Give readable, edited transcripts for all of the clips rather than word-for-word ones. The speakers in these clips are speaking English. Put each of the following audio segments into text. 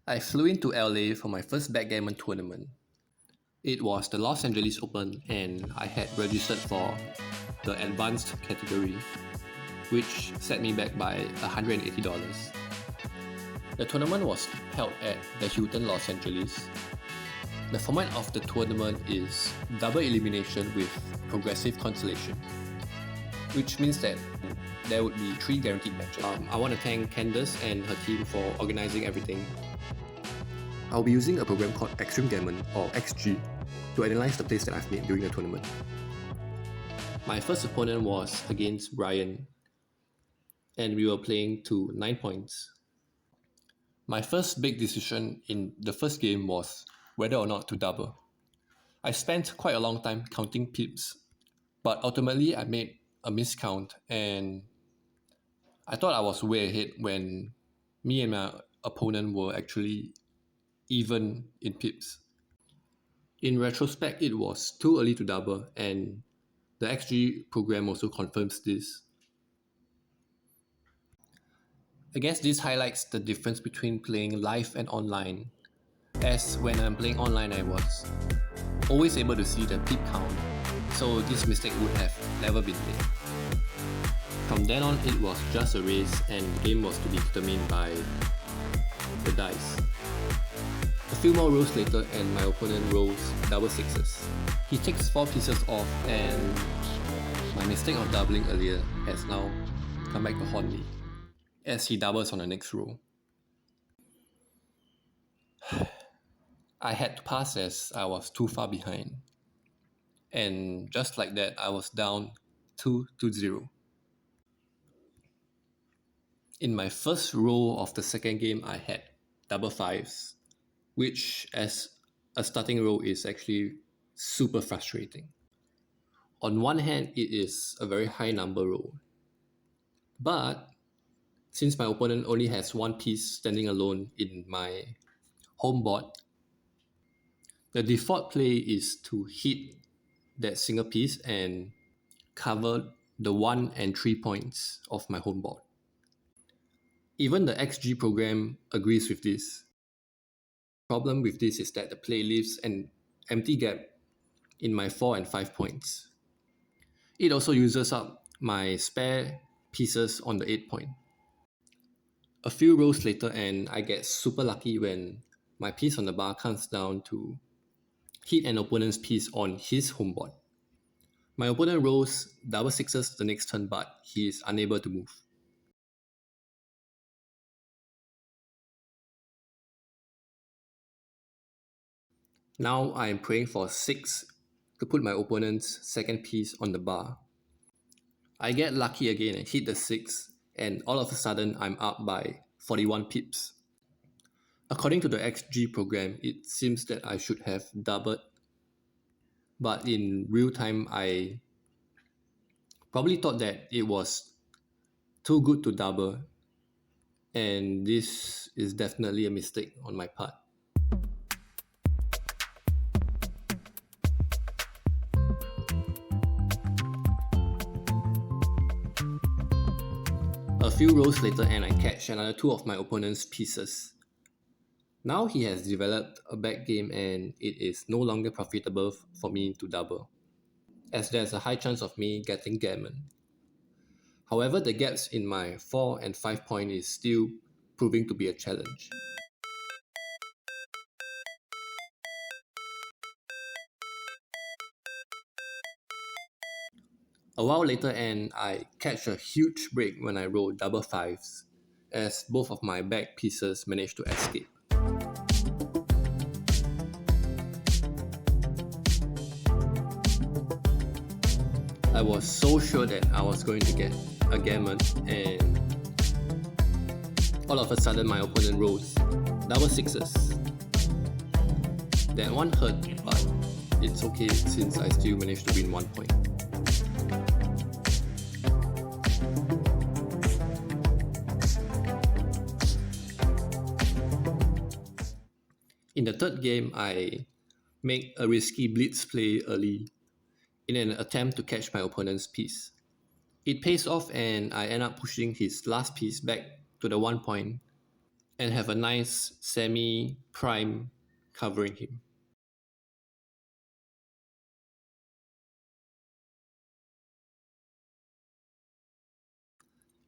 I flew into LA for my first backgammon tournament. It was the Los Angeles Open and I had registered for the advanced category, which set me back by $180. The tournament was held at the Hilton Los Angeles. The format of the tournament is double elimination with progressive consolation, which means that there would be 3 guaranteed matches. I want to thank Candace and her team for organizing everything. I'll be using a program called Extreme Gammon or XG to analyze the plays that I've made during the tournament. My first opponent was against Ryan, and we were playing to 9 points. My first big decision in the first game was whether or not to double. I spent quite a long time counting pips, but ultimately I made a miscount and I thought I was way ahead when me and my opponent were actually even in pips. In retrospect, it was too early to double, and the XG program also confirms this. I guess this highlights the difference between playing live and online, as when I'm playing online I was always able to see the pip count, so this mistake would have never been made. From then on, it was just a race and the game was to be determined by the dice. A few more rolls later and my opponent rolls double sixes. He takes 4 pieces off and my mistake of doubling earlier has now come back to haunt me, as he doubles on the next row. I had to pass as I was too far behind. And just like that, I was down 2-0. In my first row of the second game, I had double fives, which as a starting row is actually super frustrating. On one hand, it is a very high number row, but since my opponent only has 1 piece standing alone in my home board, the default play is to hit that single piece and cover the 1 and 3 points of my home board. Even the XG program agrees with this. The problem with this is that the play leaves an empty gap in my 4 and 5 points. It also uses up my spare pieces on the 8 point. A few rows later and I get super lucky when my piece on the bar comes down to hit an opponent's piece on his home board. My opponent rolls double sixes the next turn, but he is unable to move. Now I am praying for 6 to put my opponent's second piece on the bar. I get lucky again and hit the 6, and all of a sudden I'm up by 41 pips. According to the XG program, it seems that I should have doubled, but in real time I probably thought that it was too good to double, and this is definitely a mistake on my part. A few rows later and I catch another 2 of my opponent's pieces. Now he has developed a back game and it is no longer profitable for me to double, as there's a high chance of me getting gammon. However, the gaps in my 4 and 5 point is still proving to be a challenge. A while later and I catch a huge break when I roll double fives, as both of my back pieces manage to escape. I was so sure that I was going to get a gammon, and all of a sudden my opponent rolls double sixes. That one hurt, but it's okay since I still managed to win 1 point. In the third game, I make a risky blitz play early in an attempt to catch my opponent's piece. It pays off and I end up pushing his last piece back to the 1 point. and have a nice semi-prime covering him.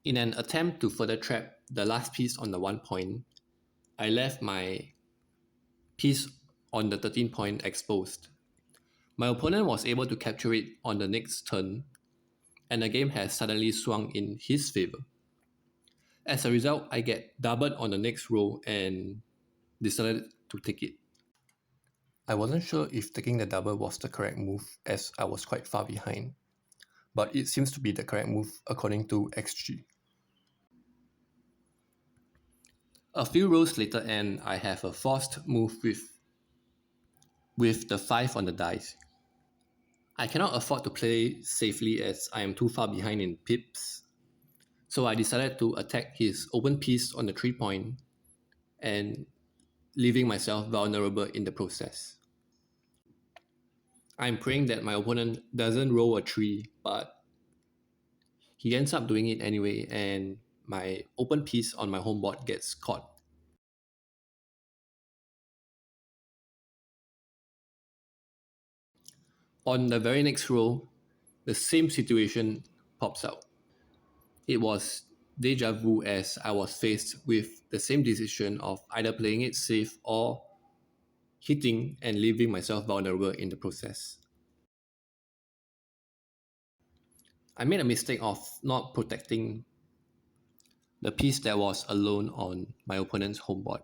In an attempt to further trap the last piece on the 1 point, I left my piece on the 13 point exposed. My opponent was able to capture it on the next turn, and the game has suddenly swung in his favor. As a result, I get doubled on the next row and decided to take it. I wasn't sure if taking the double was the correct move as I was quite far behind, but it seems to be the correct move according to XG. A few rows later and I have a forced move with the 5 on the dice. I cannot afford to play safely as I am too far behind in pips, so I decided to attack his open piece on the 3 point and leaving myself vulnerable in the process. I'm praying that my opponent doesn't roll a 3, but he ends up doing it anyway and my open piece on my home board gets caught. On the very next row, the same situation pops out. It was deja vu as I was faced with the same decision of either playing it safe or hitting and leaving myself vulnerable in the process. I made a mistake of not protecting the piece that was alone on my opponent's home board,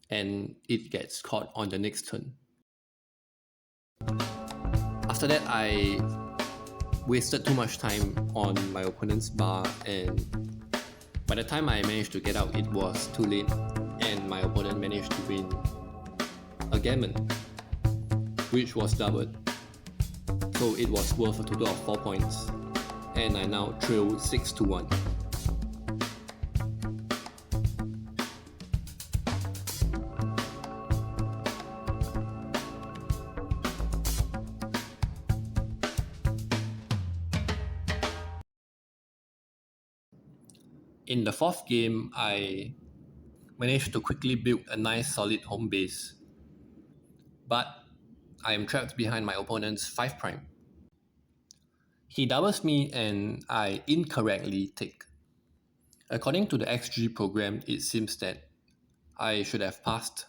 and it gets caught on the next turn. After that, I wasted too much time on my opponent's bar, and by the time I managed to get out, it was too late, and my opponent managed to win a gammon, which was doubled. So it was worth a total of 4 points, and I now trail 6-1. In the fourth game, I managed to quickly build a nice solid home base, but I am trapped behind my opponent's 5 prime. He doubles me and I incorrectly take. According to the XG program, it seems that I should have passed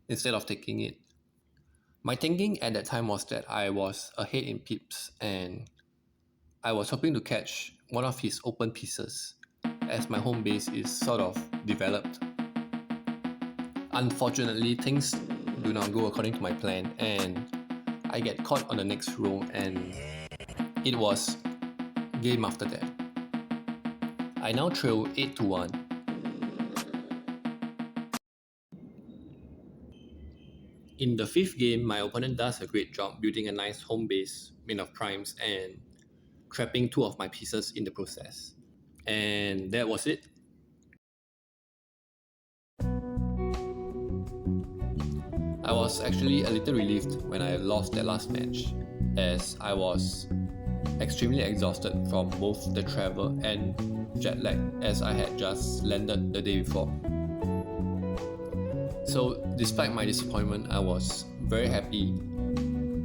instead of taking it. My thinking at that time was that I was ahead in pips and I was hoping to catch one of his open pieces as my home base is sort of developed. Unfortunately, things do not go according to my plan and I get caught on the next row and it was game after that. I now trail 8-1. In the fifth game, my opponent does a great job building a nice home base made of primes and trapping 2 of my pieces in the process. And that was it. I was actually a little relieved when I lost that last match, as I was extremely exhausted from both the travel and jet lag as I had just landed the day before. So despite my disappointment, I was very happy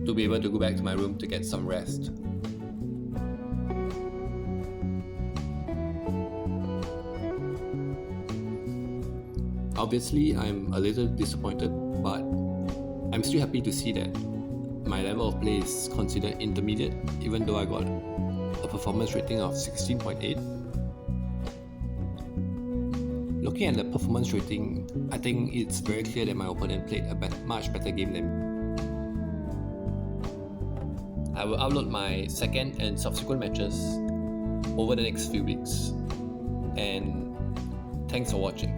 to be able to go back to my room to get some rest. Obviously, I'm a little disappointed, but I'm still happy to see that my level of play is considered intermediate, even though I got a performance rating of 16.8. Looking at the performance rating, I think it's very clear that my opponent played a much better game than me. I will upload my second and subsequent matches over the next few weeks, and thanks for watching.